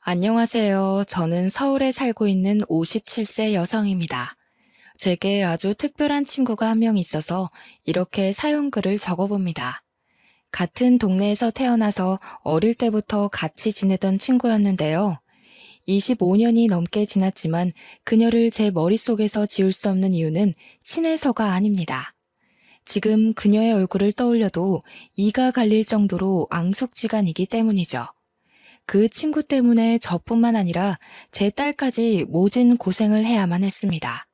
안녕하세요. 저는 서울에 살고 있는 57세 여성입니다. 제게 아주 특별한 친구가 한 명 있어서 이렇게 사연글을 적어봅니다. 같은 동네에서 태어나서 어릴 때부터 같이 지내던 친구였는데요. 25년이 넘게 지났지만 그녀를 제 머릿속에서 지울 수 없는 이유는 친해서가 아닙니다. 지금 그녀의 얼굴을 떠올려도 이가 갈릴 정도로 앙숙지간이기 때문이죠. 그 친구 때문에 저뿐만 아니라 제 딸까지 모진 고생을 해야만 했습니다.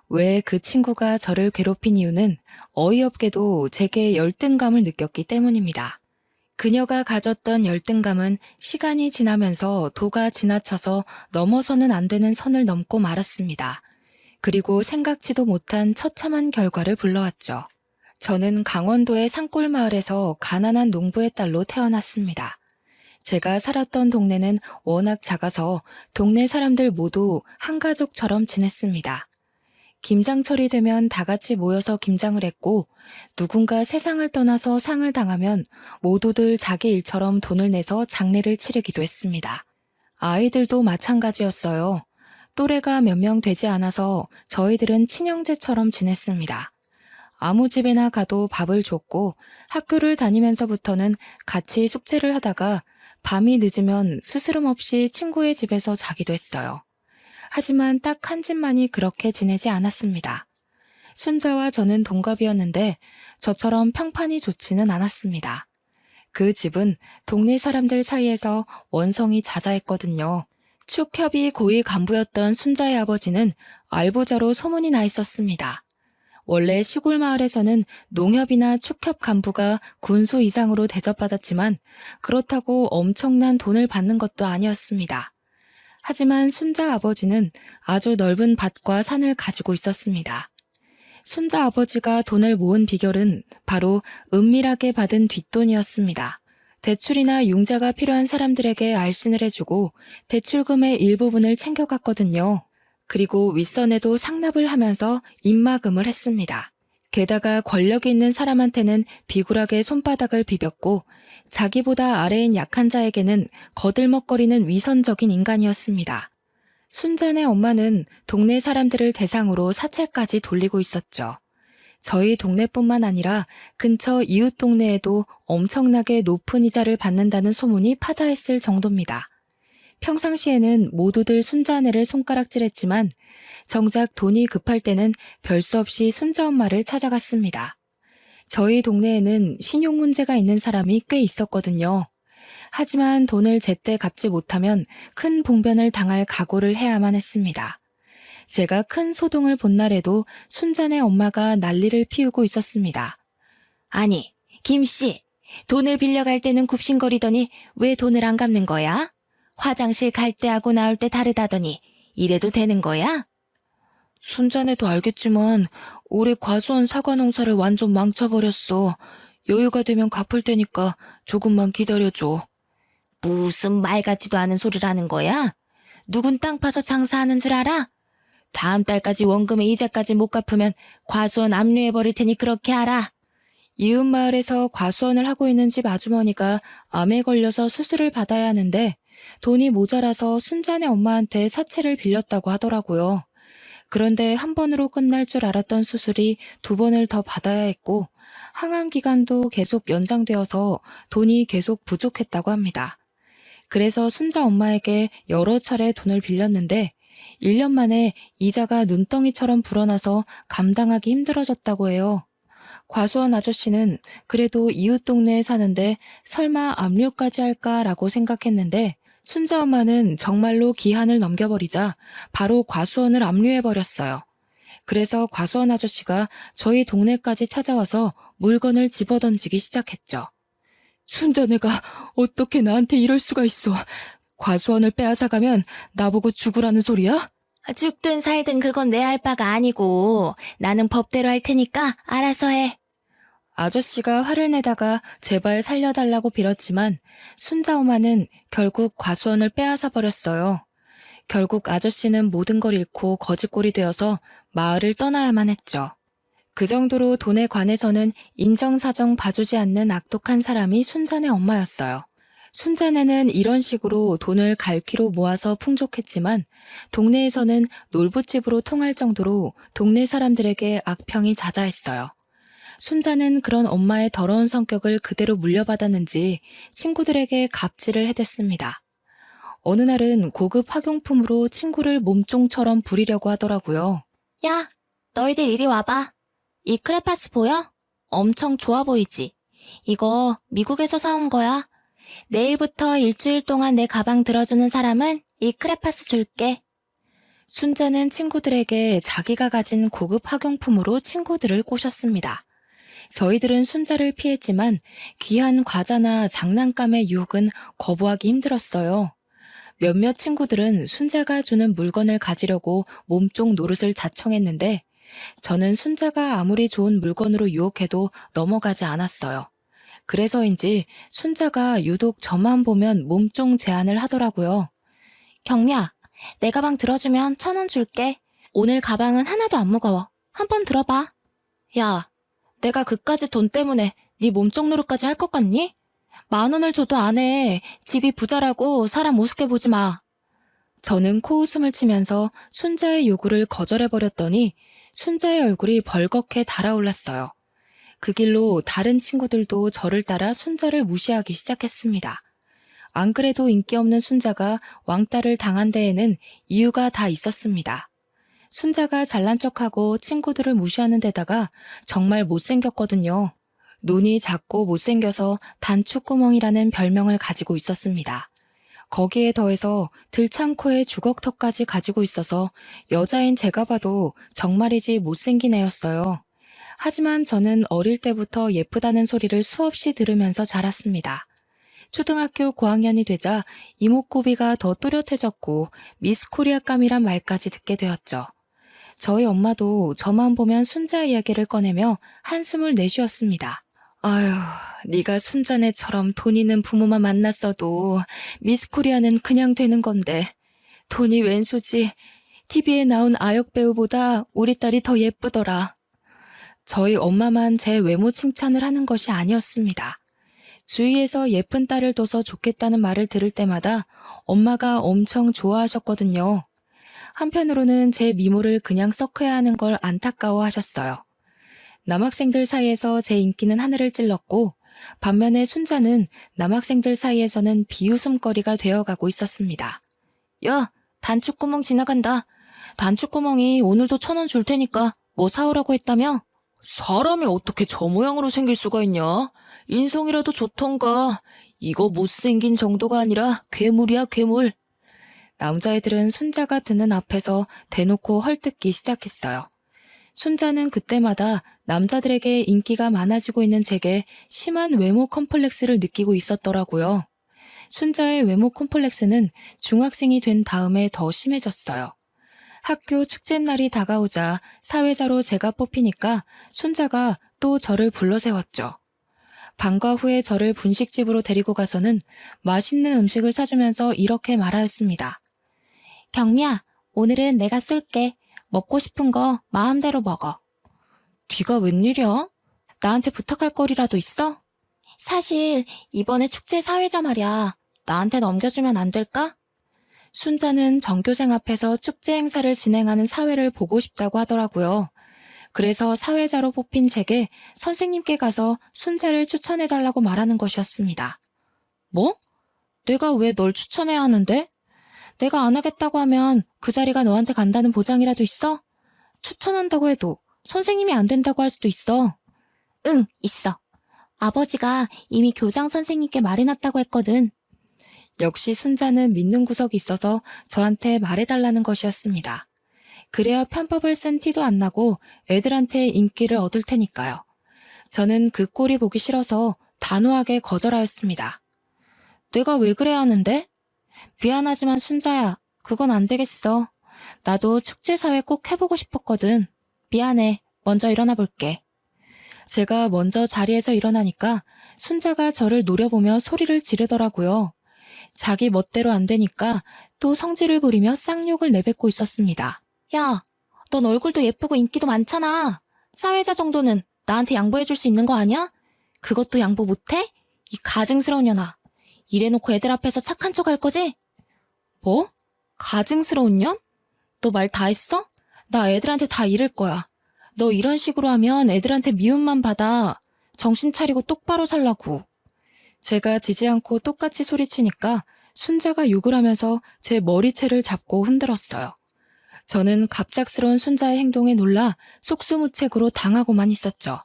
왜 그 친구가 저를 괴롭힌 이유는 어이없게도 제게 열등감을 느꼈기 때문입니다. 그녀가 가졌던 열등감은 시간이 지나면서 도가 지나쳐서 넘어서는 안 되는 선을 넘고 말았습니다. 그리고 생각지도 못한 처참한 결과를 불러왔죠. 저는 강원도의 산골 마을에서 가난한 농부의 딸로 태어났습니다. 제가 살았던 동네는 워낙 작아서 동네 사람들 모두 한 가족처럼 지냈습니다. 김장철이 되면 다 같이 모여서 김장을 했고, 누군가 세상을 떠나서 상을 당하면 모두들 자기 일처럼 돈을 내서 장례를 치르기도 했습니다. 아이들도 마찬가지였어요. 또래가 몇 명 되지 않아서 저희들은 친형제처럼 지냈습니다. 아무 집에나 가도 밥을 줬고, 학교를 다니면서부터는 같이 숙제를 하다가 밤이 늦으면 스스럼 없이 친구의 집에서 자기도 했어요. 하지만 딱 한 집만이 그렇게 지내지 않았습니다. 순자와 저는 동갑이었는데 저처럼 평판이 좋지는 않았습니다. 그 집은 동네 사람들 사이에서 원성이 자자했거든요. 축협이 고위 간부였던 순자의 아버지는 알부자로 소문이 나 있었습니다. 원래 시골 마을에서는 농협이나 축협 간부가 군수 이상으로 대접받았지만 그렇다고 엄청난 돈을 받는 것도 아니었습니다. 하지만 순자 아버지는 아주 넓은 밭과 산을 가지고 있었습니다. 순자 아버지가 돈을 모은 비결은 바로 은밀하게 받은 뒷돈이었습니다. 대출이나 융자가 필요한 사람들에게 알신을 해주고 대출금의 일부분을 챙겨갔거든요. 그리고 윗선에도 상납을 하면서 입막음을 했습니다. 게다가 권력이 있는 사람한테는 비굴하게 손바닥을 비볐고 자기보다 아래인 약한 자에게는 거들먹거리는 위선적인 인간이었습니다. 순잔의 엄마는 동네 사람들을 대상으로 사채까지 돌리고 있었죠. 저희 동네뿐만 아니라 근처 이웃 동네에도 엄청나게 높은 이자를 받는다는 소문이 파다했을 정도입니다. 평상시에는 모두들 순자네를 손가락질했지만 정작 돈이 급할 때는 별 수 없이 순자 엄마를 찾아갔습니다. 저희 동네에는 신용 문제가 있는 사람이 꽤 있었거든요. 하지만 돈을 제때 갚지 못하면 큰 봉변을 당할 각오를 해야만 했습니다. 제가 큰 소동을 본 날에도 순자네 엄마가 난리를 피우고 있었습니다. 아니, 김씨, 돈을 빌려갈 때는 굽신거리더니 왜 돈을 안 갚는 거야? 화장실 갈 때하고 나올 때 다르다더니 이래도 되는 거야? 순자네도 알겠지만 올해 과수원 사과 농사를 완전 망쳐버렸어. 여유가 되면 갚을 테니까 조금만 기다려줘. 무슨 말 같지도 않은 소리를 하는 거야? 누군 땅 파서 장사하는 줄 알아? 다음 달까지 원금의 이자까지 못 갚으면 과수원 압류해버릴 테니 그렇게 알아. 이웃 마을에서 과수원을 하고 있는 집 아주머니가 암에 걸려서 수술을 받아야 하는데 돈이 모자라서 순자네 엄마한테 사채를 빌렸다고 하더라고요. 그런데 한 번으로 끝날 줄 알았던 수술이 두 번을 더 받아야 했고 항암 기간도 계속 연장되어서 돈이 계속 부족했다고 합니다. 그래서 순자 엄마에게 여러 차례 돈을 빌렸는데 1년 만에 이자가 눈덩이처럼 불어나서 감당하기 힘들어졌다고 해요. 과수원 아저씨는 그래도 이웃 동네에 사는데 설마 압류까지 할까라고 생각했는데 순자 엄마는 정말로 기한을 넘겨버리자 바로 과수원을 압류해버렸어요. 그래서 과수원 아저씨가 저희 동네까지 찾아와서 물건을 집어던지기 시작했죠. 순자네가 어떻게 나한테 이럴 수가 있어. 과수원을 빼앗아가면 나보고 죽으라는 소리야? 죽든 살든 그건 내 할 바가 아니고 나는 법대로 할 테니까 알아서 해. 아저씨가 화를 내다가 제발 살려달라고 빌었지만 순자 엄마는 결국 과수원을 빼앗아 버렸어요. 결국 아저씨는 모든 걸 잃고 거지꼴이 되어서 마을을 떠나야만 했죠. 그 정도로 돈에 관해서는 인정사정 봐주지 않는 악독한 사람이 순잔의 엄마였어요. 순자네는 이런 식으로 돈을 갈퀴로 모아서 풍족했지만 동네에서는 놀부집으로 통할 정도로 동네 사람들에게 악평이 자자했어요. 순자는 그런 엄마의 더러운 성격을 그대로 물려받았는지 친구들에게 갑질을 해댔습니다. 어느 날은 고급 학용품으로 친구를 몸종처럼 부리려고 하더라고요. 야, 너희들 이리 와봐. 이 크레파스 보여? 엄청 좋아 보이지? 이거 미국에서 사온 거야. 내일부터 일주일 동안 내 가방 들어주는 사람은 이 크레파스 줄게. 순자는 친구들에게 자기가 가진 고급 학용품으로 친구들을 꼬셨습니다. 저희들은 순자를 피했지만 귀한 과자나 장난감의 유혹은 거부하기 힘들었어요. 몇몇 친구들은 순자가 주는 물건을 가지려고 몸종 노릇을 자청했는데 저는 순자가 아무리 좋은 물건으로 유혹해도 넘어가지 않았어요. 그래서인지 순자가 유독 저만 보면 몸종 제안을 하더라고요. 경미야, 내 가방 들어주면 1,000원 줄게. 오늘 가방은 하나도 안 무거워. 한번 들어봐. 야, 내가 그까지 돈 때문에 네 몸종 노릇까지 할 것 같니? 10,000원을 줘도 안 해. 집이 부자라고 사람 우습게 보지 마. 저는 코웃음을 치면서 순자의 요구를 거절해버렸더니 순자의 얼굴이 벌겋게 달아올랐어요. 그 길로 다른 친구들도 저를 따라 순자를 무시하기 시작했습니다. 안 그래도 인기 없는 순자가 왕따를 당한 데에는 이유가 다 있었습니다. 순자가 잘난 척하고 친구들을 무시하는 데다가 정말 못생겼거든요. 눈이 작고 못생겨서 단추구멍이라는 별명을 가지고 있었습니다. 거기에 더해서 들창코에 주걱턱까지 가지고 있어서 여자인 제가 봐도 정말이지 못생긴 애였어요. 하지만 저는 어릴 때부터 예쁘다는 소리를 수없이 들으면서 자랐습니다. 초등학교 고학년이 되자 이목구비가 더 뚜렷해졌고 미스 코리아감이란 말까지 듣게 되었죠. 저희 엄마도 저만 보면 순자 이야기를 꺼내며 한숨을 내쉬었습니다. 아휴, 네가 순자네처럼 돈 있는 부모만 만났어도 미스 코리아는 그냥 되는 건데 돈이 웬수지. TV에 나온 아역 배우보다 우리 딸이 더 예쁘더라. 저희 엄마만 제 외모 칭찬을 하는 것이 아니었습니다. 주위에서 예쁜 딸을 둬서 좋겠다는 말을 들을 때마다 엄마가 엄청 좋아하셨거든요. 한편으로는 제 미모를 그냥 썩혀야 하는 걸 안타까워하셨어요. 남학생들 사이에서 제 인기는 하늘을 찔렀고 반면에 순자는 남학생들 사이에서는 비웃음거리가 되어가고 있었습니다. 야, 단추구멍 지나간다. 단추구멍이 오늘도 1,000원 줄 테니까 뭐 사오라고 했다며? 사람이 어떻게 저 모양으로 생길 수가 있냐? 인성이라도 좋던가. 이거 못생긴 정도가 아니라 괴물이야, 괴물. 남자애들은 순자가 드는 앞에서 대놓고 헐뜯기 시작했어요. 순자는 그때마다 남자들에게 인기가 많아지고 있는 제게 심한 외모 컴플렉스를 느끼고 있었더라고요. 순자의 외모 컴플렉스는 중학생이 된 다음에 더 심해졌어요. 학교 축제날이 다가오자 사회자로 제가 뽑히니까 순자가 또 저를 불러세웠죠. 방과 후에 저를 분식집으로 데리고 가서는 맛있는 음식을 사주면서 이렇게 말하였습니다. 경미야, 오늘은 내가 쏠게. 먹고 싶은 거 마음대로 먹어. 네가 웬일이야? 나한테 부탁할 거리라도 있어? 사실 이번에 축제 사회자 말이야. 나한테 넘겨주면 안 될까? 순자는 전교생 앞에서 축제 행사를 진행하는 사회를 보고 싶다고 하더라고요. 그래서 사회자로 뽑힌 제게 선생님께 가서 순자를 추천해달라고 말하는 것이었습니다. 뭐? 내가 왜 널 추천해야 하는데? 내가 안 하겠다고 하면 그 자리가 너한테 간다는 보장이라도 있어? 추천한다고 해도 선생님이 안 된다고 할 수도 있어. 응, 있어. 아버지가 이미 교장 선생님께 말해놨다고 했거든. 역시 순자는 믿는 구석이 있어서 저한테 말해달라는 것이었습니다. 그래야 편법을 쓴 티도 안 나고 애들한테 인기를 얻을 테니까요. 저는 그 꼴이 보기 싫어서 단호하게 거절하였습니다. 내가 왜 그래야 하는데? 미안하지만 순자야, 그건 안 되겠어. 나도 축제사회 꼭 해보고 싶었거든. 미안해. 먼저 일어나 볼게. 제가 먼저 자리에서 일어나니까 순자가 저를 노려보며 소리를 지르더라고요. 자기 멋대로 안 되니까 또 성질을 부리며 쌍욕을 내뱉고 있었습니다. 야, 넌 얼굴도 예쁘고 인기도 많잖아. 사회자 정도는 나한테 양보해줄 수 있는 거 아니야? 그것도 양보 못해? 이 가증스러운 년아. 이래놓고 애들 앞에서 착한 척 할 거지? 뭐? 가증스러운 년? 너 말 다 했어? 나 애들한테 다 이럴 거야. 너 이런 식으로 하면 애들한테 미움만 받아. 정신 차리고 똑바로 살라고. 제가 지지 않고 똑같이 소리치니까 순자가 욕을 하면서 제 머리채를 잡고 흔들었어요. 저는 갑작스러운 순자의 행동에 놀라 속수무책으로 당하고만 있었죠.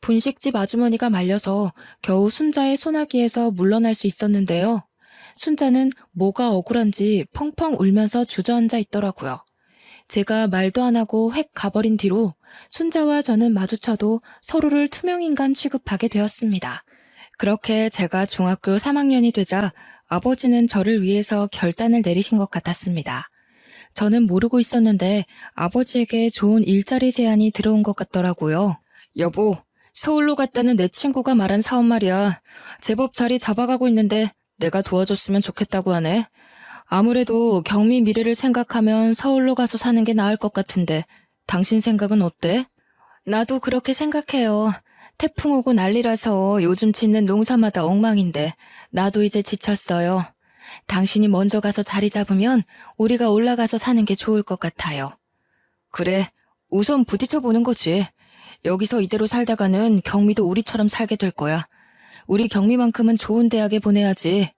분식집 아주머니가 말려서 겨우 순자의 소나기에서 물러날 수 있었는데요. 순자는 뭐가 억울한지 펑펑 울면서 주저앉아 있더라고요. 제가 말도 안 하고 획 가버린 뒤로 순자와 저는 마주쳐도 서로를 투명인간 취급하게 되었습니다. 그렇게 제가 중학교 3학년이 되자 아버지는 저를 위해서 결단을 내리신 것 같았습니다. 저는 모르고 있었는데 아버지에게 좋은 일자리 제안이 들어온 것 같더라고요. 여보, 서울로 갔다는 내 친구가 말한 사업 말이야. 제법 자리 잡아가고 있는데 내가 도와줬으면 좋겠다고 하네. 아무래도 경미 미래를 생각하면 서울로 가서 사는 게 나을 것 같은데 당신 생각은 어때? 나도 그렇게 생각해요. 태풍 오고 난리라서 요즘 짓는 농사마다 엉망인데 나도 이제 지쳤어요. 당신이 먼저 가서 자리 잡으면 우리가 올라가서 사는 게 좋을 것 같아요. 그래, 우선 부딪혀보는 거지. 여기서 이대로 살다가는 경미도 우리처럼 살게 될 거야. 우리 경미만큼은 좋은 대학에 보내야지.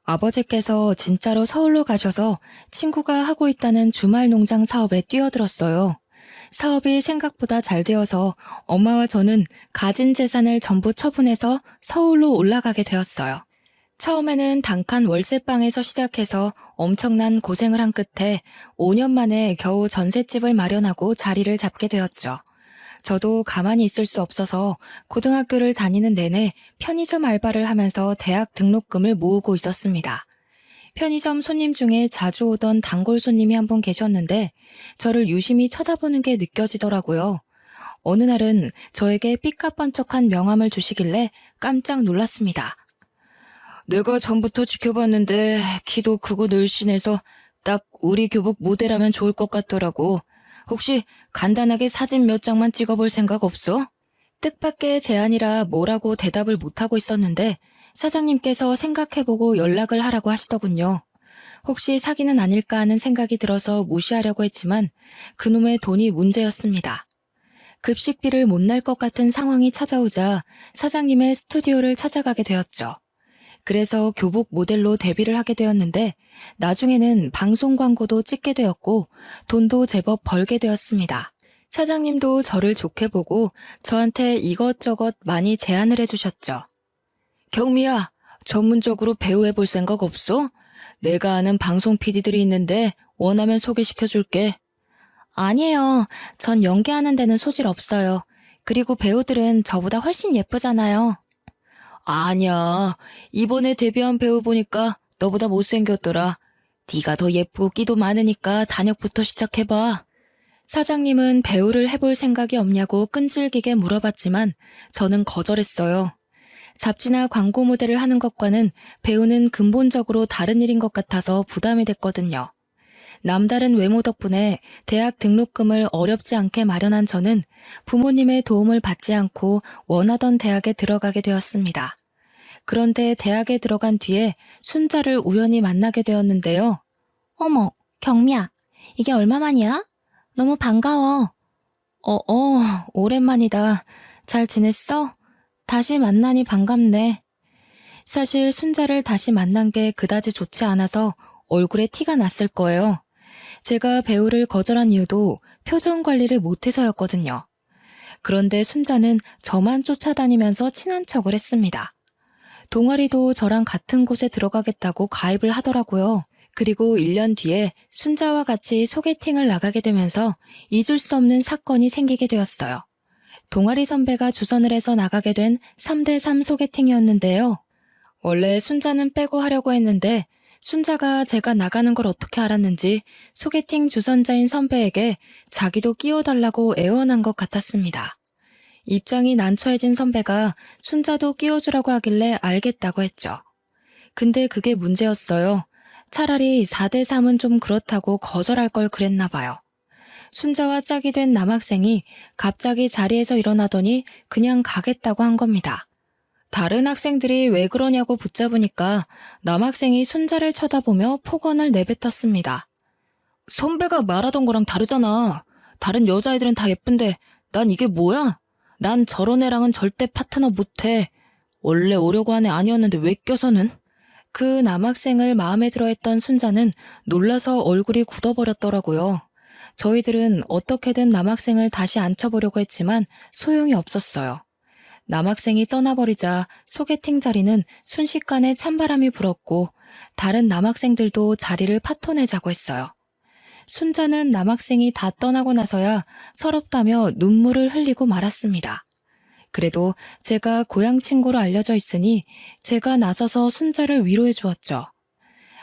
아버지께서 진짜로 서울로 가셔서 친구가 하고 있다는 주말 농장 사업에 뛰어들었어요. 사업이 생각보다 잘 되어서 엄마와 저는 가진 재산을 전부 처분해서 서울로 올라가게 되었어요. 처음에는 단칸 월세방에서 시작해서 엄청난 고생을 한 끝에 5년 만에 겨우 전셋집을 마련하고 자리를 잡게 되었죠. 저도 가만히 있을 수 없어서 고등학교를 다니는 내내 편의점 알바를 하면서 대학 등록금을 모으고 있었습니다. 편의점 손님 중에 자주 오던 단골 손님이 한 분 계셨는데 저를 유심히 쳐다보는 게 느껴지더라고요. 어느 날은 저에게 삐까뻔쩍한 명함을 주시길래 깜짝 놀랐습니다. 내가 전부터 지켜봤는데 키도 크고 늘씬해서 딱 우리 교복 모델하면 좋을 것 같더라고. 혹시 간단하게 사진 몇 장만 찍어볼 생각 없어? 뜻밖의 제안이라 뭐라고 대답을 못하고 있었는데 사장님께서 생각해보고 연락을 하라고 하시더군요. 혹시 사기는 아닐까 하는 생각이 들어서 무시하려고 했지만 그놈의 돈이 문제였습니다. 급식비를 못 낼 것 같은 상황이 찾아오자 사장님의 스튜디오를 찾아가게 되었죠. 그래서 교복 모델로 데뷔를 하게 되었는데 나중에는 방송 광고도 찍게 되었고 돈도 제법 벌게 되었습니다. 사장님도 저를 좋게 보고 저한테 이것저것 많이 제안을 해주셨죠. 경미야, 전문적으로 배우해볼 생각 없어? 내가 아는 방송 PD들이 있는데 원하면 소개시켜줄게. 아니에요. 전 연기하는 데는 소질 없어요. 그리고 배우들은 저보다 훨씬 예쁘잖아요. 아니야. 이번에 데뷔한 배우 보니까 너보다 못생겼더라. 네가 더 예쁘고 끼도 많으니까 단역부터 시작해봐. 사장님은 배우를 해볼 생각이 없냐고 끈질기게 물어봤지만 저는 거절했어요. 잡지나 광고 모델을 하는 것과는 배우는 근본적으로 다른 일인 것 같아서 부담이 됐거든요. 남다른 외모 덕분에 대학 등록금을 어렵지 않게 마련한 저는 부모님의 도움을 받지 않고 원하던 대학에 들어가게 되었습니다. 그런데 대학에 들어간 뒤에 순자를 우연히 만나게 되었는데요. 어머, 경미야. 이게 얼마만이야? 너무 반가워. 오랜만이다. 잘 지냈어? 다시 만나니 반갑네. 사실 순자를 다시 만난 게 그다지 좋지 않아서 얼굴에 티가 났을 거예요. 제가 배우를 거절한 이유도 표정 관리를 못해서였거든요. 그런데 순자는 저만 쫓아다니면서 친한 척을 했습니다. 동아리도 저랑 같은 곳에 들어가겠다고 가입을 하더라고요. 그리고 1년 뒤에 순자와 같이 소개팅을 나가게 되면서 잊을 수 없는 사건이 생기게 되었어요. 동아리 선배가 주선을 해서 나가게 된 3대3 소개팅이었는데요. 원래 순자는 빼고 하려고 했는데 순자가 제가 나가는 걸 어떻게 알았는지 소개팅 주선자인 선배에게 자기도 끼워달라고 애원한 것 같았습니다. 입장이 난처해진 선배가 순자도 끼워주라고 하길래 알겠다고 했죠. 근데 그게 문제였어요. 차라리 4대3은 좀 그렇다고 거절할 걸 그랬나 봐요. 순자와 짝이 된 남학생이 갑자기 자리에서 일어나더니 그냥 가겠다고 한 겁니다. 다른 학생들이 왜 그러냐고 붙잡으니까 남학생이 순자를 쳐다보며 폭언을 내뱉었습니다. 선배가 말하던 거랑 다르잖아. 다른 여자애들은 다 예쁜데 난 이게 뭐야? 난 저런 애랑은 절대 파트너 못해. 원래 오려고 한 애 아니었는데 왜 껴서는? 그 남학생을 마음에 들어했던 순자는 놀라서 얼굴이 굳어버렸더라고요. 저희들은 어떻게든 남학생을 다시 앉혀보려고 했지만 소용이 없었어요. 남학생이 떠나버리자 소개팅 자리는 순식간에 찬바람이 불었고 다른 남학생들도 자리를 파토내자고 했어요. 순자는 남학생이 다 떠나고 나서야 서럽다며 눈물을 흘리고 말았습니다. 그래도 제가 고향 친구로 알려져 있으니 제가 나서서 순자를 위로해 주었죠.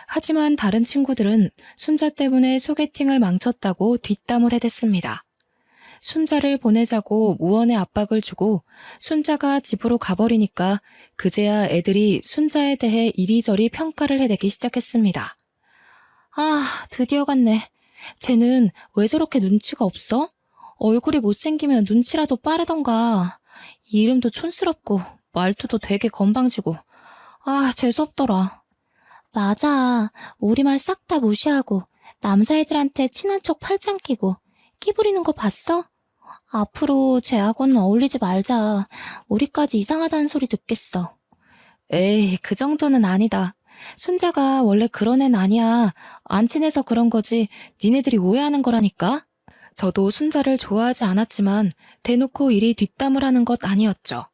하지만 다른 친구들은 순자 때문에 소개팅을 망쳤다고 뒷담을 해댔습니다. 순자를 보내자고 무언의 압박을 주고 순자가 집으로 가버리니까 그제야 애들이 순자에 대해 이리저리 평가를 해대기 시작했습니다. 아, 드디어 갔네. 쟤는 왜 저렇게 눈치가 없어? 얼굴이 못생기면 눈치라도 빠르던가. 이름도 촌스럽고 말투도 되게 건방지고. 아, 재수없더라. 맞아. 우리 말 싹 다 무시하고 남자애들한테 친한 척 팔짱 끼고 끼 부리는 거 봤어? 앞으로 쟤하고는 어울리지 말자. 우리까지 이상하다는 소리 듣겠어. 에이, 그 정도는 아니다. 순자가 원래 그런 애는 아니야. 안 친해서 그런 거지. 니네들이 오해하는 거라니까. 저도 순자를 좋아하지 않았지만 대놓고 이리 뒷담을 하는 것 아니었죠.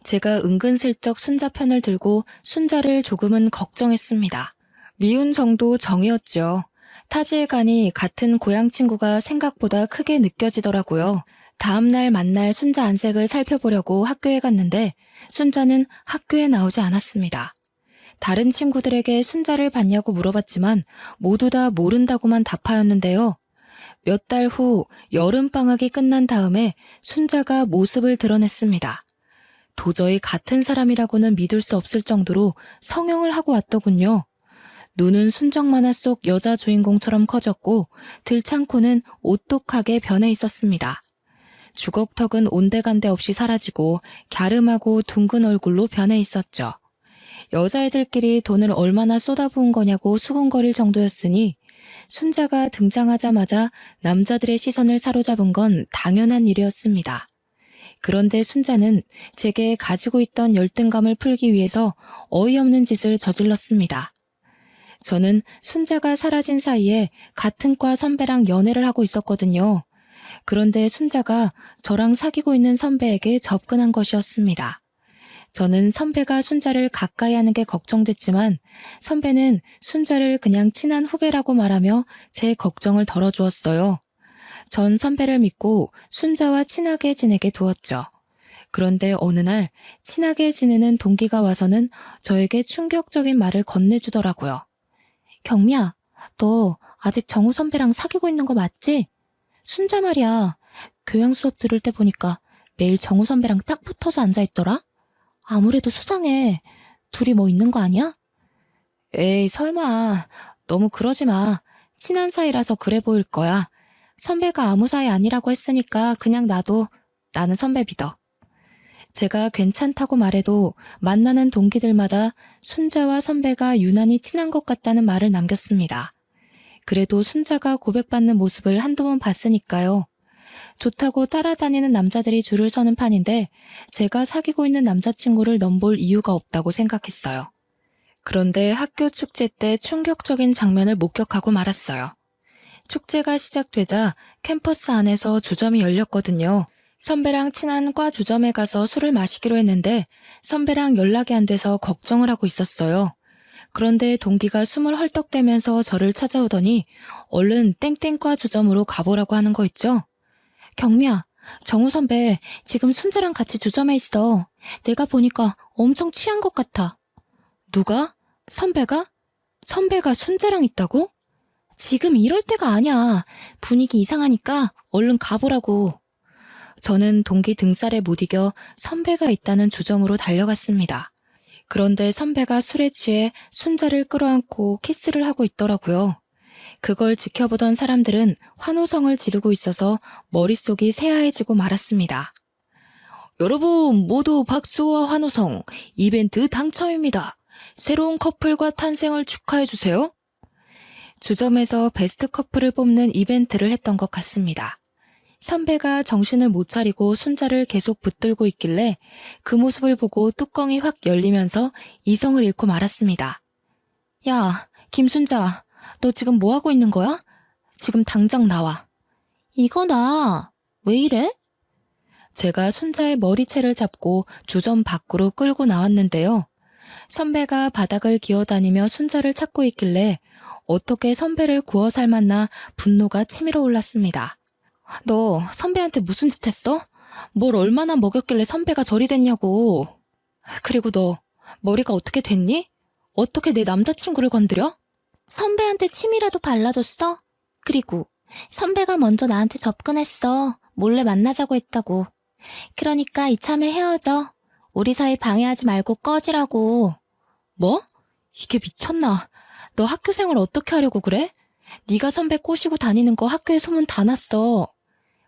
제가 은근슬쩍 순자 편을 들고 순자를 조금은 걱정했습니다. 미운 정도 정이었죠. 타지에 가니 같은 고향 친구가 생각보다 크게 느껴지더라고요. 다음날 만날 순자 안색을 살펴보려고 학교에 갔는데 순자는 학교에 나오지 않았습니다. 다른 친구들에게 순자를 봤냐고 물어봤지만 모두 다 모른다고만 답하였는데요. 몇 달 후 여름방학이 끝난 다음에 순자가 모습을 드러냈습니다. 도저히 같은 사람이라고는 믿을 수 없을 정도로 성형을 하고 왔더군요. 눈은 순정 만화 속 여자 주인공처럼 커졌고 들창코는 오똑하게 변해 있었습니다. 주걱턱은 온데간데 없이 사라지고 갸름하고 둥근 얼굴로 변해 있었죠. 여자애들끼리 돈을 얼마나 쏟아부은 거냐고 수군거릴 정도였으니 순자가 등장하자마자 남자들의 시선을 사로잡은 건 당연한 일이었습니다. 그런데 순자는 제게 가지고 있던 열등감을 풀기 위해서 어이없는 짓을 저질렀습니다. 저는 순자가 사라진 사이에 같은 과 선배랑 연애를 하고 있었거든요. 그런데 순자가 저랑 사귀고 있는 선배에게 접근한 것이었습니다. 저는 선배가 순자를 가까이 하는 게 걱정됐지만 선배는 순자를 그냥 친한 후배라고 말하며 제 걱정을 덜어주었어요. 전 선배를 믿고 순자와 친하게 지내게 두었죠. 그런데 어느 날 친하게 지내는 동기가 와서는 저에게 충격적인 말을 건네주더라고요. 경미야, 너 아직 정우 선배랑 사귀고 있는 거 맞지? 순자 말이야. 교양 수업 들을 때 보니까 매일 정우 선배랑 딱 붙어서 앉아있더라? 아무래도 수상해. 둘이 뭐 있는 거 아니야? 에이, 설마. 너무 그러지 마. 친한 사이라서 그래 보일 거야. 선배가 아무 사이 아니라고 했으니까 그냥 나는 선배 믿어. 제가 괜찮다고 말해도 만나는 동기들마다 순자와 선배가 유난히 친한 것 같다는 말을 남겼습니다. 그래도 순자가 고백받는 모습을 한두 번 봤으니까요. 좋다고 따라다니는 남자들이 줄을 서는 판인데 제가 사귀고 있는 남자친구를 넘볼 이유가 없다고 생각했어요. 그런데 학교 축제 때 충격적인 장면을 목격하고 말았어요. 축제가 시작되자 캠퍼스 안에서 주점이 열렸거든요. 선배랑 친한 과 주점에 가서 술을 마시기로 했는데 선배랑 연락이 안 돼서 걱정을 하고 있었어요. 그런데 동기가 숨을 헐떡대면서 저를 찾아오더니 얼른 땡땡과 주점으로 가보라고 하는 거 있죠? 경미야, 정우 선배 지금 순자랑 같이 주점에 있어. 내가 보니까 엄청 취한 것 같아. 누가? 선배가? 선배가 순자랑 있다고? 지금 이럴 때가 아니야. 분위기 이상하니까 얼른 가보라고. 저는 동기 등살에 못 이겨 선배가 있다는 주점으로 달려갔습니다. 그런데 선배가 술에 취해 순자를 끌어안고 키스를 하고 있더라고요. 그걸 지켜보던 사람들은 환호성을 지르고 있어서 머릿속이 새하얘지고 말았습니다. 여러분 모두 박수와 환호성, 이벤트 당첨입니다. 새로운 커플과 탄생을 축하해주세요. 주점에서 베스트 커플을 뽑는 이벤트를 했던 것 같습니다. 선배가 정신을 못 차리고 순자를 계속 붙들고 있길래 그 모습을 보고 뚜껑이 확 열리면서 이성을 잃고 말았습니다. 야, 김순자, 너 지금 뭐 하고 있는 거야? 지금 당장 나와. 이거나. 왜 이래? 제가 순자의 머리채를 잡고 주점 밖으로 끌고 나왔는데요. 선배가 바닥을 기어다니며 순자를 찾고 있길래 어떻게 선배를 구워 삶았나 분노가 치밀어 올랐습니다. 너 선배한테 무슨 짓 했어? 뭘 얼마나 먹였길래 선배가 저리 됐냐고. 그리고 너 머리가 어떻게 됐니? 어떻게 내 남자친구를 건드려? 선배한테 침이라도 발라줬어? 그리고 선배가 먼저 나한테 접근했어. 몰래 만나자고 했다고. 그러니까 이참에 헤어져. 우리 사이 방해하지 말고 꺼지라고. 뭐? 이게 미쳤나? 너 학교 생활 어떻게 하려고 그래? 네가 선배 꼬시고 다니는 거 학교에 소문 다 났어.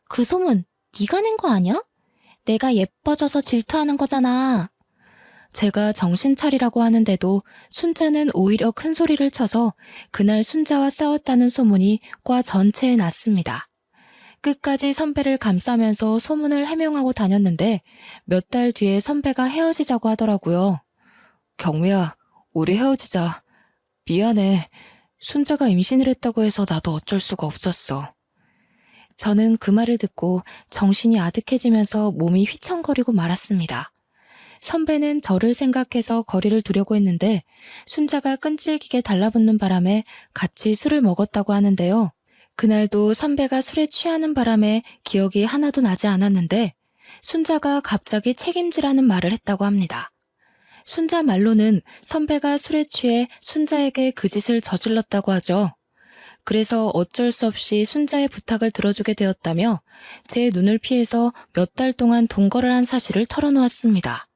그 소문 네가 낸 거 아니야? 내가 예뻐져서 질투하는 거잖아. 제가 정신 차리라고 하는데도 순자는 오히려 큰 소리를 쳐서 그날 순자와 싸웠다는 소문이 과 전체에 났습니다. 끝까지 선배를 감싸면서 소문을 해명하고 다녔는데 몇 달 뒤에 선배가 헤어지자고 하더라고요. 경미야, 우리 헤어지자. 미안해. 순자가 임신을 했다고 해서 나도 어쩔 수가 없었어. 저는 그 말을 듣고 정신이 아득해지면서 몸이 휘청거리고 말았습니다. 선배는 저를 생각해서 거리를 두려고 했는데 순자가 끈질기게 달라붙는 바람에 같이 술을 먹었다고 하는데요. 그날도 선배가 술에 취하는 바람에 기억이 하나도 나지 않았는데 순자가 갑자기 책임지라는 말을 했다고 합니다. 순자 말로는 선배가 술에 취해 순자에게 그 짓을 저질렀다고 하죠. 그래서 어쩔 수 없이 순자의 부탁을 들어주게 되었다며 제 눈을 피해서 몇 달 동안 동거를 한 사실을 털어놓았습니다.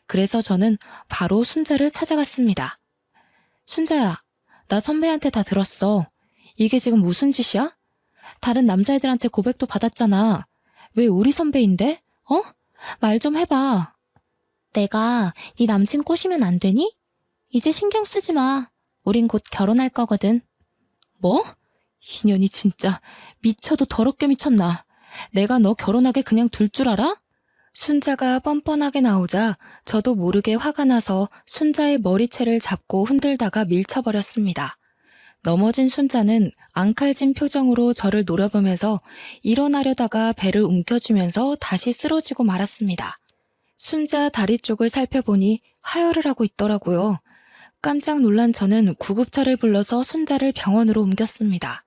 그래서 저는 바로 순자를 찾아갔습니다. 순자야, 나 선배한테 다 들었어. 이게 지금 무슨 짓이야? 다른 남자애들한테 고백도 받았잖아. 왜 우리 선배인데? 어? 말 좀 해봐. 내가 네 남친 꼬시면 안 되니? 이제 신경 쓰지 마. 우린 곧 결혼할 거거든. 뭐? 인연이 진짜 미쳐도 더럽게 미쳤나. 내가 너 결혼하게 그냥 둘 줄 알아? 순자가 뻔뻔하게 나오자 저도 모르게 화가 나서 순자의 머리채를 잡고 흔들다가 밀쳐버렸습니다. 넘어진 순자는 앙칼진 표정으로 저를 노려보면서 일어나려다가 배를 움켜쥐면서 다시 쓰러지고 말았습니다. 순자 다리 쪽을 살펴보니 하혈을 하고 있더라고요. 깜짝 놀란 저는 구급차를 불러서 순자를 병원으로 옮겼습니다.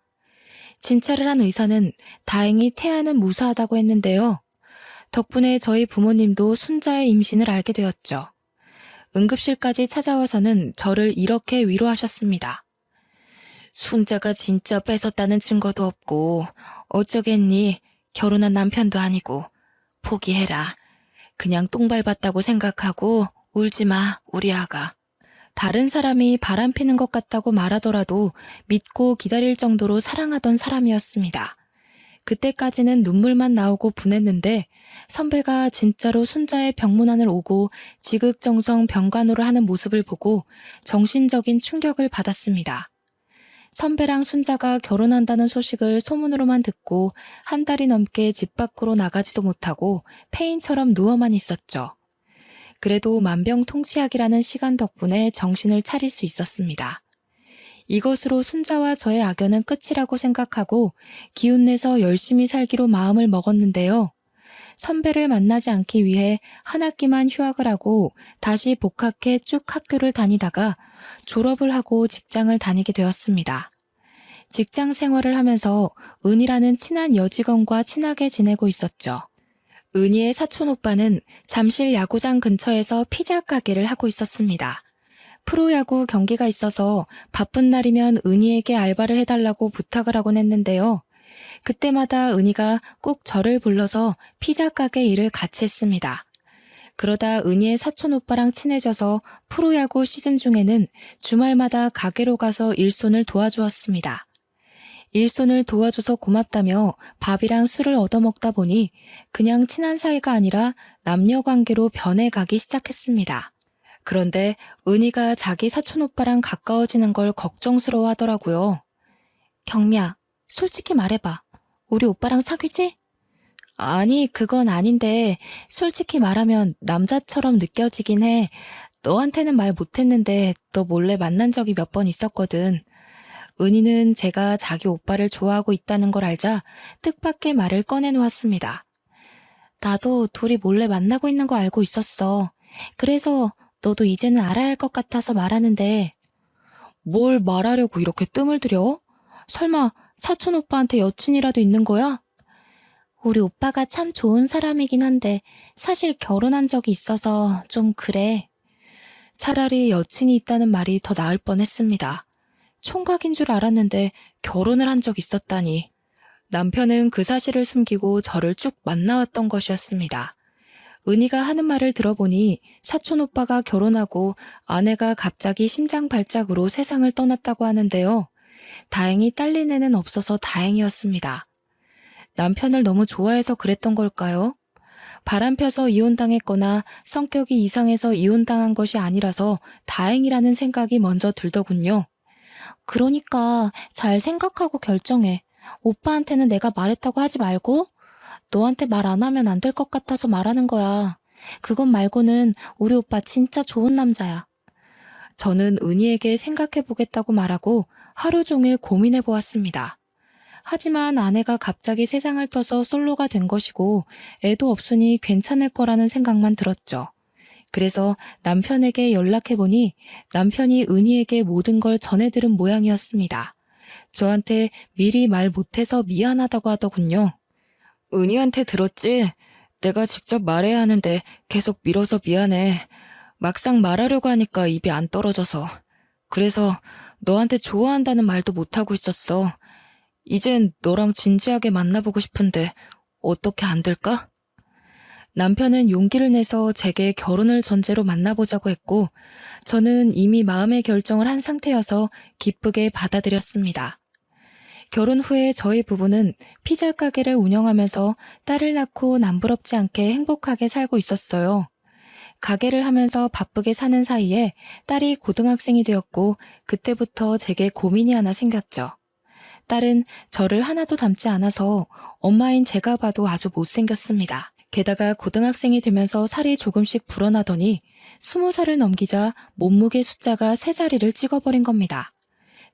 진찰을 한 의사는 다행히 태아는 무사하다고 했는데요. 덕분에 저희 부모님도 순자의 임신을 알게 되었죠. 응급실까지 찾아와서는 저를 이렇게 위로하셨습니다. 순자가 진짜 뺏었다는 증거도 없고 어쩌겠니? 결혼한 남편도 아니고 포기해라. 그냥 똥 밟았다고 생각하고 울지 마, 우리 아가. 다른 사람이 바람피는 것 같다고 말하더라도 믿고 기다릴 정도로 사랑하던 사람이었습니다. 그때까지는 눈물만 나오고 분했는데 선배가 진짜로 순자의 병문안을 오고 지극정성 병간호를 하는 모습을 보고 정신적인 충격을 받았습니다. 선배랑 순자가 결혼한다는 소식을 소문으로만 듣고 한 달이 넘게 집 밖으로 나가지도 못하고 폐인처럼 누워만 있었죠. 그래도 만병통치약이라는 시간 덕분에 정신을 차릴 수 있었습니다. 이것으로 순자와 저의 악연은 끝이라고 생각하고 기운내서 열심히 살기로 마음을 먹었는데요. 선배를 만나지 않기 위해 한 학기만 휴학을 하고 다시 복학해 쭉 학교를 다니다가 졸업을 하고 직장을 다니게 되었습니다. 직장 생활을 하면서 은희라는 친한 여직원과 친하게 지내고 있었죠. 은희의 사촌 오빠는 잠실 야구장 근처에서 피자 가게를 하고 있었습니다. 프로야구 경기가 있어서 바쁜 날이면 은희에게 알바를 해달라고 부탁을 하곤 했는데요. 그때마다 은희가 꼭 저를 불러서 피자 가게 일을 같이 했습니다. 그러다 은희의 사촌 오빠랑 친해져서 프로야구 시즌 중에는 주말마다 가게로 가서 일손을 도와주었습니다. 일손을 도와줘서 고맙다며 밥이랑 술을 얻어먹다 보니 그냥 친한 사이가 아니라 남녀 관계로 변해가기 시작했습니다. 그런데 은희가 자기 사촌 오빠랑 가까워지는 걸 걱정스러워 하더라고요. 경미야, 솔직히 말해봐. 우리 오빠랑 사귀지? 아니, 그건 아닌데 솔직히 말하면 남자처럼 느껴지긴 해. 너한테는 말 못했는데 너 몰래 만난 적이 몇 번 있었거든. 은희는 제가 자기 오빠를 좋아하고 있다는 걸 알자 뜻밖의 말을 꺼내놓았습니다. 나도 둘이 몰래 만나고 있는 거 알고 있었어. 그래서 너도 이제는 알아야 할 것 같아서 말하는데. 뭘 말하려고 이렇게 뜸을 들여? 설마 사촌 오빠한테 여친이라도 있는 거야? 우리 오빠가 참 좋은 사람이긴 한데 사실 결혼한 적이 있어서 좀 그래. 차라리 여친이 있다는 말이 더 나을 뻔했습니다. 총각인 줄 알았는데 결혼을 한 적 있었다니. 남편은 그 사실을 숨기고 저를 쭉 만나왔던 것이었습니다. 은희가 하는 말을 들어보니 사촌 오빠가 결혼하고 아내가 갑자기 심장 발작으로 세상을 떠났다고 하는데요. 다행히 딸린 애는 없어서 다행이었습니다. 남편을 너무 좋아해서 그랬던 걸까요? 바람펴서 이혼당했거나 성격이 이상해서 이혼당한 것이 아니라서 다행이라는 생각이 먼저 들더군요. 그러니까 잘 생각하고 결정해. 오빠한테는 내가 말했다고 하지 말고 너한테 말 안 하면 안 될 것 같아서 말하는 거야. 그것 말고는 우리 오빠 진짜 좋은 남자야. 저는 은희에게 생각해보겠다고 말하고 하루 종일 고민해보았습니다. 하지만 아내가 갑자기 세상을 떠서 솔로가 된 것이고 애도 없으니 괜찮을 거라는 생각만 들었죠. 그래서 남편에게 연락해보니 남편이 은희에게 모든 걸 전해들은 모양이었습니다. 저한테 미리 말 못해서 미안하다고 하더군요. 은희한테 들었지? 내가 직접 말해야 하는데 계속 밀어서 미안해. 막상 말하려고 하니까 입이 안 떨어져서. 그래서 너한테 좋아한다는 말도 못하고 있었어. 이젠 너랑 진지하게 만나보고 싶은데 어떻게 안 될까? 남편은 용기를 내서 제게 결혼을 전제로 만나보자고 했고 저는 이미 마음의 결정을 한 상태여서 기쁘게 받아들였습니다. 결혼 후에 저희 부부는 피자 가게를 운영하면서 딸을 낳고 남부럽지 않게 행복하게 살고 있었어요. 가게를 하면서 바쁘게 사는 사이에 딸이 고등학생이 되었고 그때부터 제게 고민이 하나 생겼죠. 딸은 저를 하나도 닮지 않아서 엄마인 제가 봐도 아주 못생겼습니다. 게다가 고등학생이 되면서 살이 조금씩 불어나더니 20살을 넘기자 몸무게 숫자가 3자리를 찍어버린 겁니다.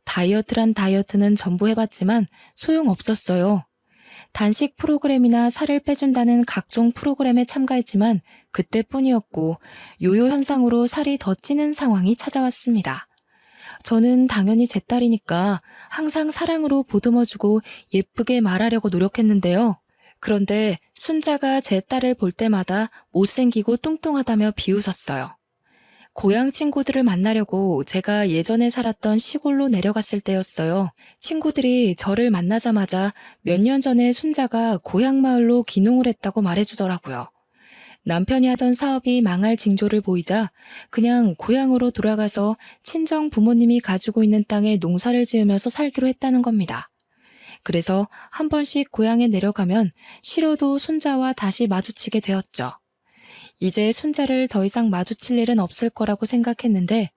다이어트란 다이어트는 전부 해봤지만 소용없었어요. 단식 프로그램이나 살을 빼준다는 각종 프로그램에 참가했지만 그때뿐이었고 요요 현상으로 살이 더 찌는 상황이 찾아왔습니다. 저는 당연히 제 딸이니까 항상 사랑으로 보듬어주고 예쁘게 말하려고 노력했는데요. 그런데 순자가 제 딸을 볼 때마다 못생기고 뚱뚱하다며 비웃었어요. 고향 친구들을 만나려고 제가 예전에 살았던 시골로 내려갔을 때였어요. 친구들이 저를 만나자마자 몇 년 전에 순자가 고향 마을로 귀농을 했다고 말해주더라고요. 남편이 하던 사업이 망할 징조를 보이자 그냥 고향으로 돌아가서 친정 부모님이 가지고 있는 땅에 농사를 지으면서 살기로 했다는 겁니다. 그래서 한 번씩 고향에 내려가면 싫어도 순자와 다시 마주치게 되었죠. 이제 순자를 더 이상 마주칠 일은 없을 거라고 생각했는데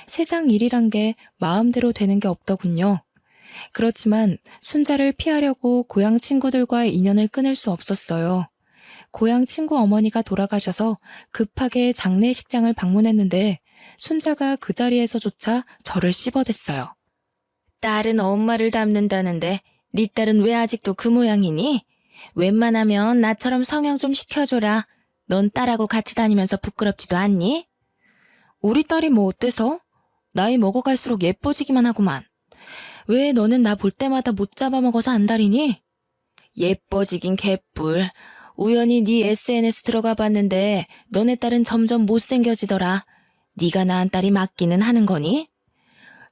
세상 일이란 게 마음대로 되는 게 없더군요. 그렇지만 순자를 피하려고 고향 친구들과의 인연을 끊을 수 없었어요. 고향 친구 어머니가 돌아가셔서 급하게 장례식장을 방문했는데 순자가 그 자리에서조차 저를 씹어댔어요. 딸은 엄마를 닮는다는데 네 딸은 왜 아직도 그 모양이니? 웬만하면 나처럼 성형 좀 시켜줘라. 넌 딸하고 같이 다니면서 부끄럽지도 않니? 우리 딸이 뭐 어때서? 나이 먹어갈수록 예뻐지기만 하구만. 왜 너는 나 볼 때마다 못 잡아먹어서 안달이니? 예뻐지긴 개뿔. 우연히 네 SNS 들어가 봤는데 너네 딸은 점점 못생겨지더라. 네가 낳은 딸이 맞기는 하는 거니?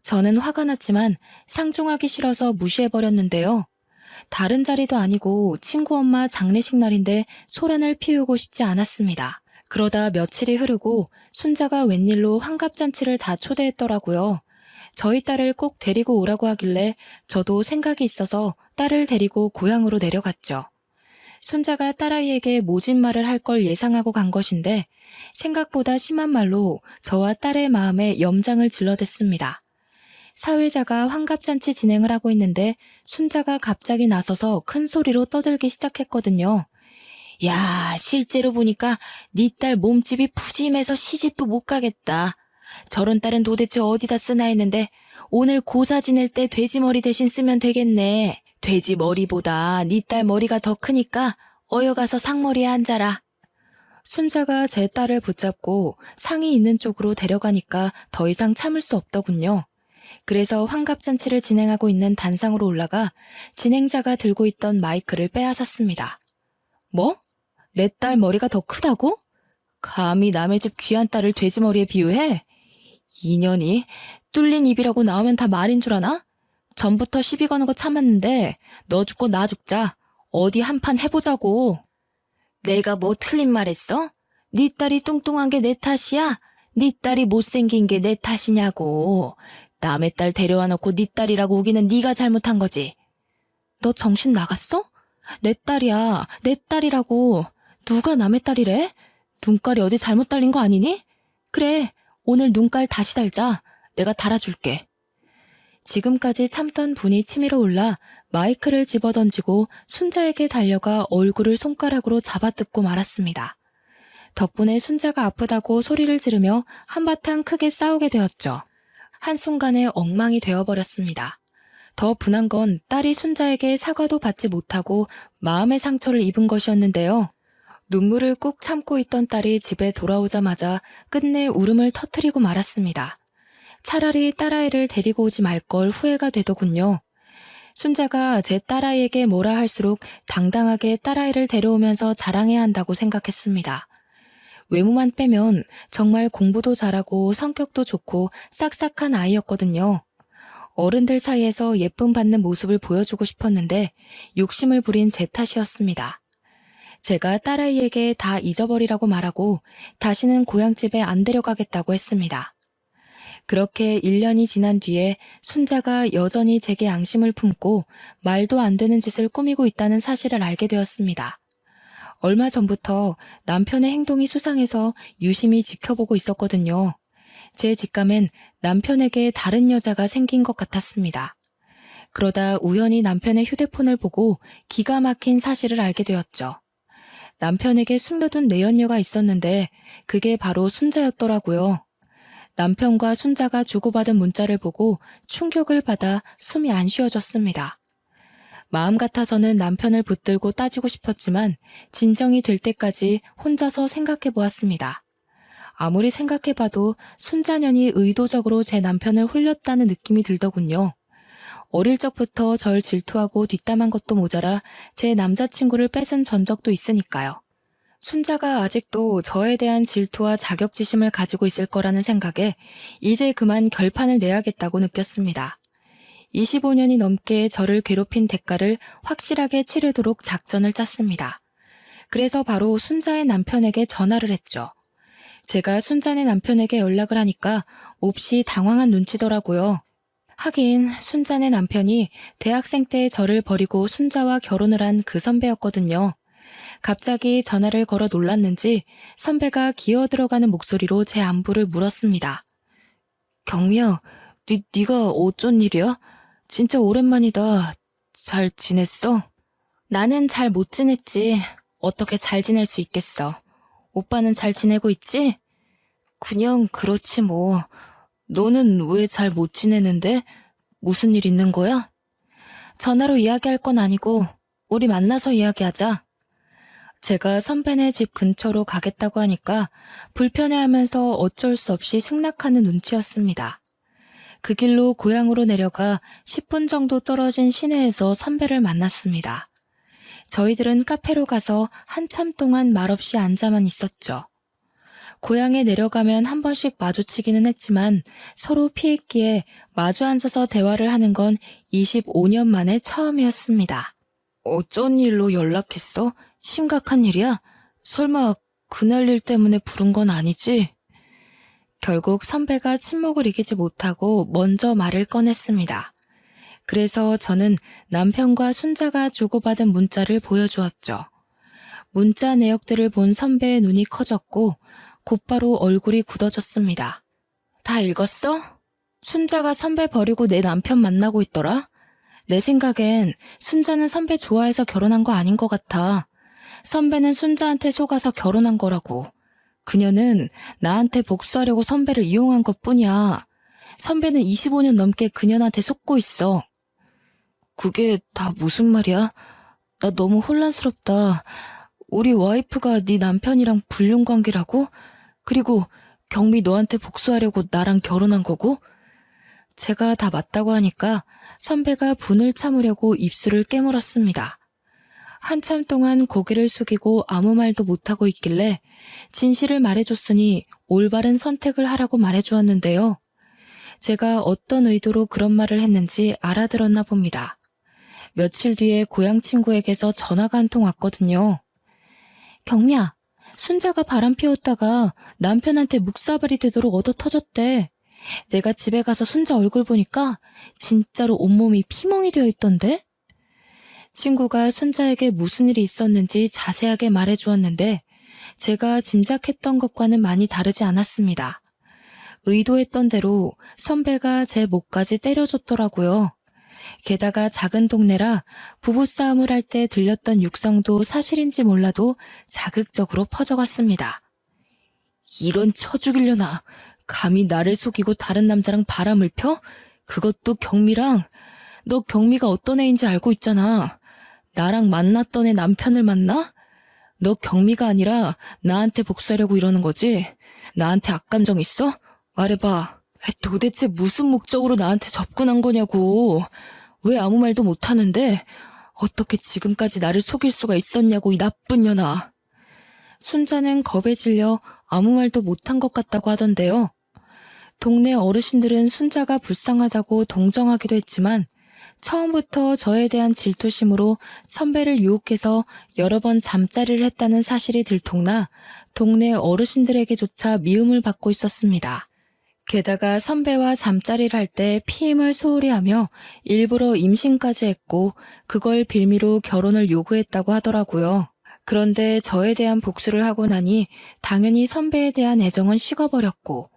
저는 화가 났지만 상종하기 싫어서 무시해버렸는데요. 다른 자리도 아니고 친구 엄마 장례식 날인데 소란을 피우고 싶지 않았습니다. 그러다 며칠이 흐르고 순자가 웬일로 환갑잔치를 다 초대했더라고요. 저희 딸을 꼭 데리고 오라고 하길래 저도 생각이 있어서 딸을 데리고 고향으로 내려갔죠. 순자가 딸아이에게 모진 말을 할 걸 예상하고 간 것인데 생각보다 심한 말로 저와 딸의 마음에 염장을 질러댔습니다. 사회자가 환갑잔치 진행을 하고 있는데 순자가 갑자기 나서서 큰 소리로 떠들기 시작했거든요. 야, 실제로 보니까 네 딸 몸집이 푸짐해서 시집도 못 가겠다. 저런 딸은 도대체 어디다 쓰나 했는데 오늘 고사 지낼 때 돼지 머리 대신 쓰면 되겠네. 돼지 머리보다 네 딸 머리가 더 크니까 어여가서 상머리에 앉아라. 순자가 제 딸을 붙잡고 상이 있는 쪽으로 데려가니까 더 이상 참을 수 없더군요. 그래서 환갑잔치를 진행하고 있는 단상으로 올라가 진행자가 들고 있던 마이크를 빼앗았습니다. 뭐? 내 딸 머리가 더 크다고? 감히 남의 집 귀한 딸을 돼지머리에 비유해? 인연이 뚫린 입이라고 나오면 다 말인 줄 아나? 전부터 시비 거는 거 참았는데 너 죽고 나 죽자. 어디 한판 해보자고. 내가 뭐 틀린 말 했어? 네 딸이 뚱뚱한 게 내 탓이야? 네 딸이 못생긴 게 내 탓이냐고. 남의 딸 데려와 놓고 네 딸이라고 우기는 네가 잘못한 거지. 너 정신 나갔어? 내 딸이야. 내 딸이라고. 누가 남의 딸이래? 눈깔이 어디 잘못 달린 거 아니니? 그래, 오늘 눈깔 다시 달자. 내가 달아줄게. 지금까지 참던 분이 치밀어 올라 마이크를 집어던지고 순자에게 달려가 얼굴을 손가락으로 잡아뜯고 말았습니다. 덕분에 순자가 아프다고 소리를 지르며 한바탕 크게 싸우게 되었죠. 한순간에 엉망이 되어버렸습니다. 더 분한 건 딸이 순자에게 사과도 받지 못하고 마음의 상처를 입은 것이었는데요. 눈물을 꾹 참고 있던 딸이 집에 돌아오자마자 끝내 울음을 터뜨리고 말았습니다. 차라리 딸아이를 데리고 오지 말 걸 후회가 되더군요. 순자가 제 딸아이에게 뭐라 할수록 당당하게 딸아이를 데려오면서 자랑해야 한다고 생각했습니다. 외모만 빼면 정말 공부도 잘하고 성격도 좋고 싹싹한 아이였거든요. 어른들 사이에서 예쁨 받는 모습을 보여주고 싶었는데 욕심을 부린 제 탓이었습니다. 제가 딸아이에게 다 잊어버리라고 말하고 다시는 고향집에 안 데려가겠다고 했습니다. 그렇게 1년이 지난 뒤에 순자가 여전히 제게 앙심을 품고 말도 안 되는 짓을 꾸미고 있다는 사실을 알게 되었습니다. 얼마 전부터 남편의 행동이 수상해서 유심히 지켜보고 있었거든요. 제 직감엔 남편에게 다른 여자가 생긴 것 같았습니다. 그러다 우연히 남편의 휴대폰을 보고 기가 막힌 사실을 알게 되었죠. 남편에게 숨겨둔 내연녀가 있었는데 그게 바로 순자였더라고요. 남편과 순자가 주고받은 문자를 보고 충격을 받아 숨이 안 쉬어졌습니다. 마음 같아서는 남편을 붙들고 따지고 싶었지만 진정이 될 때까지 혼자서 생각해 보았습니다. 아무리 생각해봐도 순자년이 의도적으로 제 남편을 홀렸다는 느낌이 들더군요. 어릴 적부터 절 질투하고 뒷담한 것도 모자라 제 남자친구를 뺏은 전적도 있으니까요. 순자가 아직도 저에 대한 질투와 자격지심을 가지고 있을 거라는 생각에 이제 그만 결판을 내야겠다고 느꼈습니다. 25년이 넘게 저를 괴롭힌 대가를 확실하게 치르도록 작전을 짰습니다. 그래서 바로 순자의 남편에게 전화를 했죠. 제가 순자네 남편에게 연락을 하니까 몹시 당황한 눈치더라고요. 하긴 순자네 남편이 대학생 때 저를 버리고 순자와 결혼을 한 그 선배였거든요. 갑자기 전화를 걸어 놀랐는지 선배가 기어 들어가는 목소리로 제 안부를 물었습니다. 경미야, 네가 어쩐 일이야? 진짜 오랜만이다. 잘 지냈어? 나는 잘 못 지냈지. 어떻게 잘 지낼 수 있겠어. 오빠는 잘 지내고 있지? 그냥 그렇지 뭐. 너는 왜 잘 못 지내는데? 무슨 일 있는 거야? 전화로 이야기할 건 아니고 우리 만나서 이야기하자. 제가 선배네 집 근처로 가겠다고 하니까 불편해하면서 어쩔 수 없이 승낙하는 눈치였습니다. 그 길로 고향으로 내려가 10분 정도 떨어진 시내에서 선배를 만났습니다. 저희들은 카페로 가서 한참 동안 말없이 앉아만 있었죠. 고향에 내려가면 한 번씩 마주치기는 했지만 서로 피했기에 마주 앉아서 대화를 하는 건 25년 만에 처음이었습니다. 어쩐 일로 연락했어? 심각한 일이야? 설마 그날 일 때문에 부른 건 아니지? 결국 선배가 침묵을 이기지 못하고 먼저 말을 꺼냈습니다. 그래서 저는 남편과 순자가 주고받은 문자를 보여주었죠. 문자 내역들을 본 선배의 눈이 커졌고 곧바로 얼굴이 굳어졌습니다. 다 읽었어? 순자가 선배 버리고 내 남편 만나고 있더라? 내 생각엔 순자는 선배 좋아해서 결혼한 거 아닌 것 같아. 선배는 순자한테 속아서 결혼한 거라고. 그녀는 나한테 복수하려고 선배를 이용한 것뿐이야. 선배는 25년 넘게 그녀한테 속고 있어. 그게 다 무슨 말이야? 나 너무 혼란스럽다. 우리 와이프가 네 남편이랑 불륜 관계라고? 그리고 경미 너한테 복수하려고 나랑 결혼한 거고? 제가 다 맞다고 하니까 선배가 분을 참으려고 입술을 깨물었습니다. 한참 동안 고개를 숙이고 아무 말도 못하고 있길래 진실을 말해줬으니 올바른 선택을 하라고 말해주었는데요. 제가 어떤 의도로 그런 말을 했는지 알아들었나 봅니다. 며칠 뒤에 고향 친구에게서 전화가 한 통 왔거든요. 경미야, 순자가 바람 피웠다가 남편한테 묵사발이 되도록 얻어 터졌대. 내가 집에 가서 순자 얼굴 보니까 진짜로 온몸이 피멍이 되어 있던데? 친구가 순자에게 무슨 일이 있었는지 자세하게 말해주었는데 제가 짐작했던 것과는 많이 다르지 않았습니다. 의도했던 대로 선배가 제 목까지 때려줬더라고요. 게다가 작은 동네라 부부싸움을 할 때 들렸던 육성도 사실인지 몰라도 자극적으로 퍼져갔습니다. 이런 쳐 죽이려나. 감히 나를 속이고 다른 남자랑 바람을 펴? 그것도 경미랑. 너 경미가 어떤 애인지 알고 있잖아. 나랑 만났던 애 남편을 만나? 너 경미가 아니라 나한테 복수하려고 이러는 거지? 나한테 악감정 있어? 말해봐. 도대체 무슨 목적으로 나한테 접근한 거냐고. 왜 아무 말도 못하는데? 어떻게 지금까지 나를 속일 수가 있었냐고, 이 나쁜 년아. 순자는 겁에 질려 아무 말도 못한 것 같다고 하던데요. 동네 어르신들은 순자가 불쌍하다고 동정하기도 했지만 처음부터 저에 대한 질투심으로 선배를 유혹해서 여러 번 잠자리를 했다는 사실이 들통나 동네 어르신들에게조차 미움을 받고 있었습니다. 게다가 선배와 잠자리를 할 때 피임을 소홀히 하며 일부러 임신까지 했고 그걸 빌미로 결혼을 요구했다고 하더라고요. 그런데 저에 대한 복수를 하고 나니 당연히 선배에 대한 애정은 식어버렸고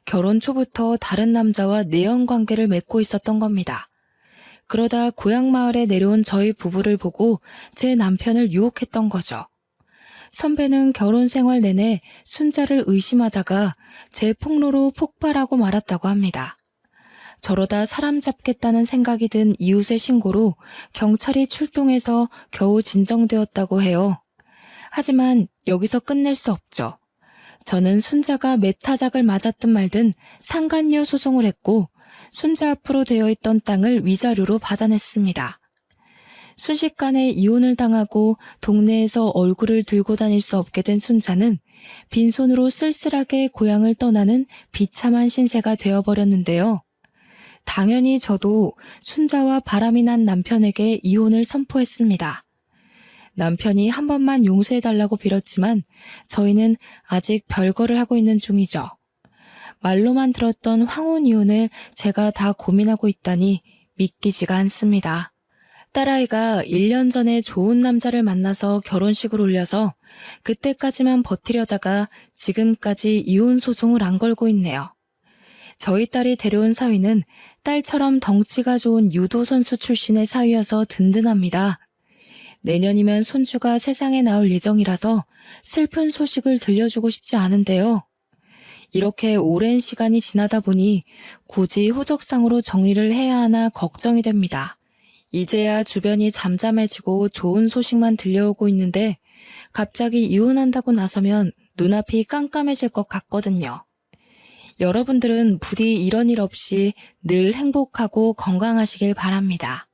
결혼 초부터 다른 남자와 내연 관계를 맺고 있었던 겁니다. 그러다 고향 마을에 내려온 저희 부부를 보고 제 남편을 유혹했던 거죠. 선배는 결혼 생활 내내 순자를 의심하다가 제 폭로로 폭발하고 말았다고 합니다. 저러다 사람 잡겠다는 생각이 든 이웃의 신고로 경찰이 출동해서 겨우 진정되었다고 해요. 하지만 여기서 끝낼 수 없죠. 저는 순자가 메타작을 맞았든 말든 상간녀 소송을 했고 순자 앞으로 되어 있던 땅을 위자료로 받아냈습니다. 순식간에 이혼을 당하고 동네에서 얼굴을 들고 다닐 수 없게 된 순자는 빈손으로 쓸쓸하게 고향을 떠나는 비참한 신세가 되어버렸는데요. 당연히 저도 순자와 바람이 난 남편에게 이혼을 선포했습니다. 남편이 한 번만 용서해달라고 빌었지만 저희는 아직 별거를 하고 있는 중이죠. 말로만 들었던 황혼 이혼을 제가 다 고민하고 있다니 믿기지가 않습니다. 딸아이가 1년 전에 좋은 남자를 만나서 결혼식을 올려서 그때까지만 버티려다가 지금까지 이혼 소송을 안 걸고 있네요. 저희 딸이 데려온 사위는 딸처럼 덩치가 좋은 유도 선수 출신의 사위여서 든든합니다. 내년이면 손주가 세상에 나올 예정이라서 슬픈 소식을 들려주고 싶지 않은데요. 이렇게 오랜 시간이 지나다 보니 굳이 호적상으로 정리를 해야 하나 걱정이 됩니다. 이제야 주변이 잠잠해지고 좋은 소식만 들려오고 있는데 갑자기 이혼한다고 나서면 눈앞이 깜깜해질 것 같거든요. 여러분들은 부디 이런 일 없이 늘 행복하고 건강하시길 바랍니다.